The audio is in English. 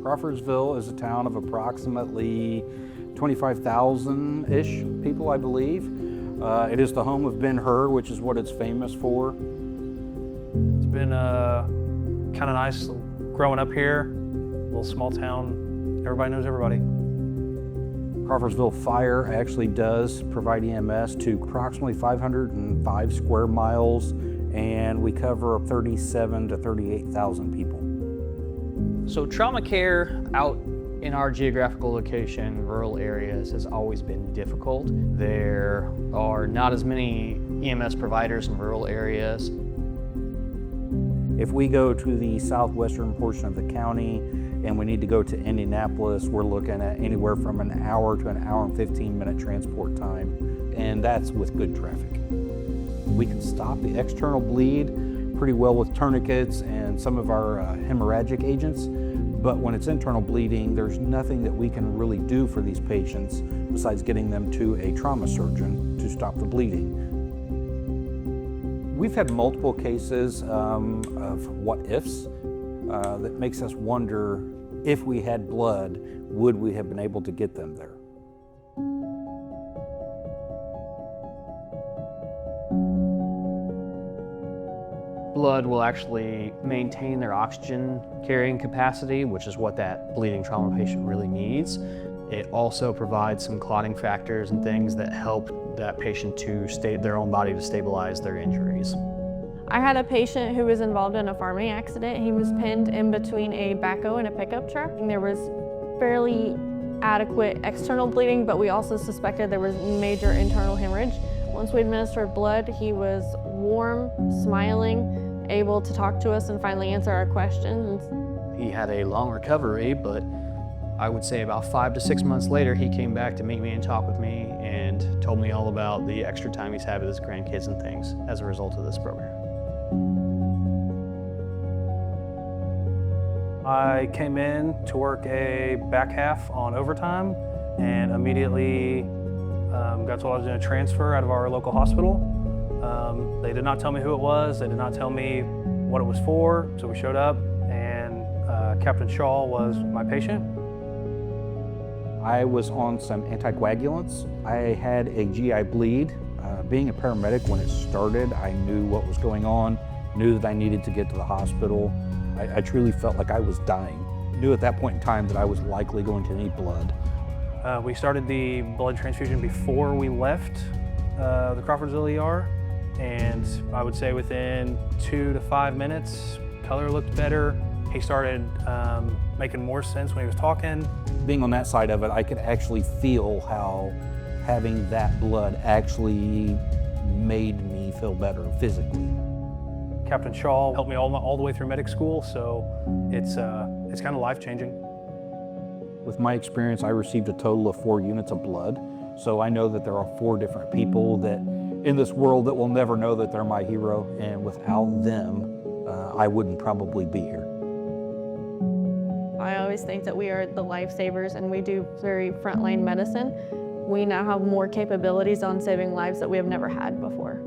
Crawfordsville is a town of approximately 25,000-ish people, I believe. It is the home of Ben-Hur, which is what it's famous for. It's been kind of nice growing up here, little small town, everybody knows everybody. Crawfordsville Fire actually does provide EMS to approximately 505 square miles, and we cover 37 to 38,000 people. So trauma care out in our geographical location, rural areas, has always been difficult. There are not as many EMS providers in rural areas. If we go to the southwestern portion of the county and we need to go to Indianapolis, we're looking at anywhere from an hour to an hour and 15-minute transport time, and that's with good traffic. We can stop the external bleed pretty well with tourniquets and some of our hemorrhagic agents, but when it's internal bleeding, there's nothing that we can really do for these patients besides getting them to a trauma surgeon to stop the bleeding. We've had multiple cases of what-ifs that makes us wonder, if we had blood, would we have been able to get them there? Blood will actually maintain their oxygen carrying capacity, which is what that bleeding trauma patient really needs. It also provides some clotting factors and things that help that patient to their own body to stabilize their injuries. I had a patient who was involved in a farming accident. He was pinned in between a backhoe and a pickup truck. And there was fairly adequate external bleeding, but we also suspected there was major internal hemorrhage. Once we administered blood, he was warm, smiling, able to talk to us and finally answer our questions. He had a long recovery, but I would say about 5 to 6 months later, he came back to meet me and talk with me and told me all about the extra time he's had with his grandkids and things as a result of this program. I came in to work a back half on overtime and immediately got told I was going to transfer out of our local hospital. They did not tell me who it was. They did not tell me what it was for. So we showed up and Captain Shaw was my patient. I was on some anticoagulants. I had a GI bleed. Being a paramedic, when it started, I knew what was going on, knew that I needed to get to the hospital. I truly felt like I was dying. Knew at that point in time that I was likely going to need blood. We started the blood transfusion before we left the Crawfordsville ER, and I would say within 2 to 5 minutes, color looked better. He started making more sense when he was talking. Being on that side of it, I could actually feel how having that blood actually made me feel better physically. Captain Shaw helped me all the way through medic school, so it's kind of life-changing. With my experience, I received a total of 4 units of blood, so I know that there are 4 different people that in this world that will never know that they're my hero, and without them, I wouldn't probably be here. I always think that we are the lifesavers and we do very frontline medicine. We now have more capabilities on saving lives that we have never had before.